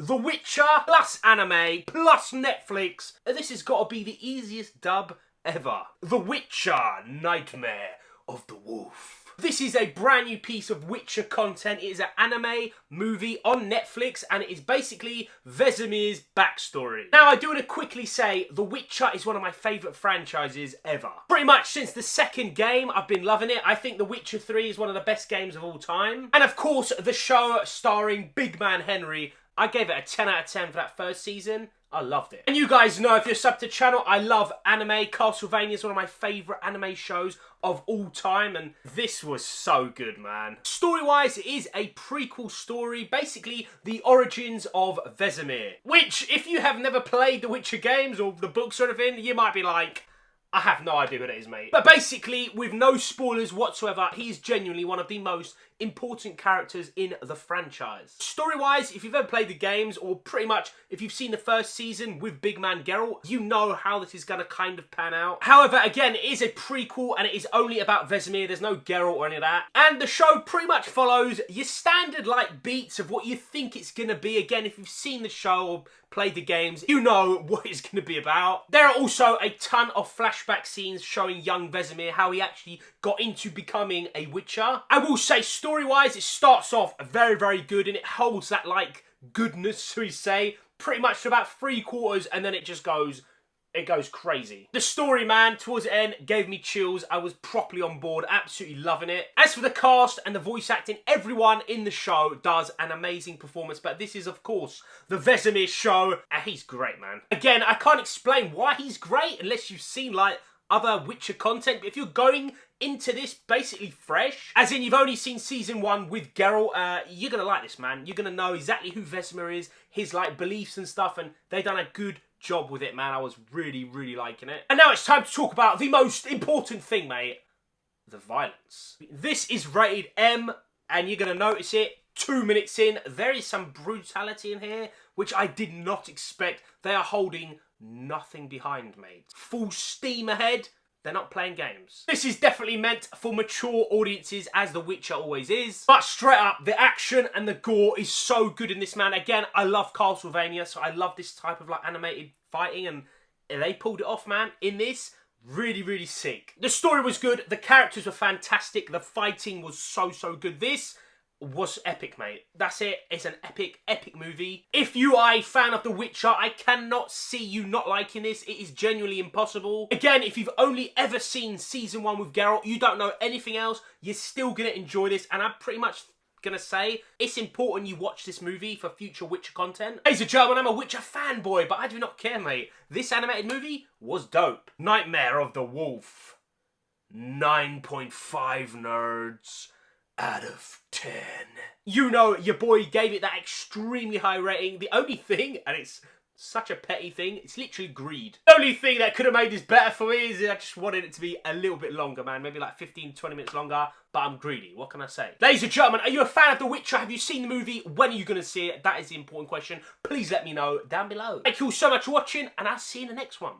The Witcher plus anime plus Netflix. This has got to be the easiest dub ever. The Witcher, Nightmare of the Wolf. This is a brand new piece of Witcher content. It is an anime movie on Netflix and it is basically Vesemir's backstory. Now I do want to quickly say The Witcher is one of my favourite franchises ever. Pretty much since the second game I've been loving it. I think The Witcher 3 is one of the best games of all time. And of course the show starring Big Man Henry, I gave it a 10 out of 10 for that first season. I loved it. And you guys know, if you're subbed to the channel, I love anime. Castlevania is one of my favourite anime shows of all time, and this was so good, man. Story-wise, it is a prequel story, basically the origins of Vesemir, which, if you have never played the Witcher games or the books or anything, you might be like, I have no idea who that is, mate. But basically, with no spoilers whatsoever, he is genuinely one of the most important characters in the franchise. Story-wise, if you've ever played the games, or pretty much if you've seen the first season with Big Man Geralt, you know how this is going to kind of pan out. However, again, it is a prequel and it is only about Vesemir. There's no Geralt or any of that. And the show pretty much follows your standard, like, beats of what you think it's going to be. Again, if you've seen the show or played the games, you know what it's going to be about. There are also a ton of flashback scenes showing young Vesemir, how he actually got into becoming a Witcher. I will say, story-wise, it starts off very, very good, and it holds that, like, goodness, so we say, pretty much to about 3/4, and then it just goes, it goes crazy. The story, man, towards the end, gave me chills. I was properly on board, absolutely loving it. As for the cast and the voice acting, everyone in the show does an amazing performance, but this is, of course, the Vesemir show, and he's great, man. Again, I can't explain why he's great unless you've seen, like, other Witcher content, but if you're going into this basically fresh, as in you've only seen season 1 with Geralt, you're gonna like this, man. You're gonna know exactly who Vesemir is, his, like, beliefs and stuff, and they've done a good job with it, man. I was really, really liking it. And now it's time to talk about the most important thing, mate. The violence. This is rated M, and you're gonna notice it 2 minutes in. There is some brutality in here, which I did not expect. They are holding nothing behind, mate. Full steam ahead. They're not playing games. This is definitely meant for mature audiences, as The Witcher always is. But straight up, the action and the gore is so good in this, man. Again, I love Castlevania, so I love this type of, like, animated fighting, and they pulled it off, man. In this, really, really sick. The story was good. The characters were fantastic. The fighting was so, so good. This was epic, mate. That's it. It's an epic, epic movie. If you are a fan of The Witcher, I cannot see you not liking this. It is genuinely impossible. Again, if you've only ever seen season 1 with Geralt, you don't know anything else, you're still gonna enjoy this, and I'm pretty much gonna say it's important you watch this movie for future Witcher content. Ladies and gentlemen, I'm a Witcher fanboy, but I do not care, mate. This animated movie was dope. Nightmare of the Wolf. 9.5 nerds out of 10. You know, your boy gave it that extremely high rating. The only thing, and it's such a petty thing, it's literally greed. The only thing that could have made this better for me is I just wanted it to be a little bit longer, man. Maybe like 15, 20 minutes longer, but I'm greedy. What can I say? Ladies and gentlemen, are you a fan of The Witcher? Have you seen the movie? When are you going to see it? That is the important question. Please let me know down below. Thank you all so much for watching, and I'll see you in the next one.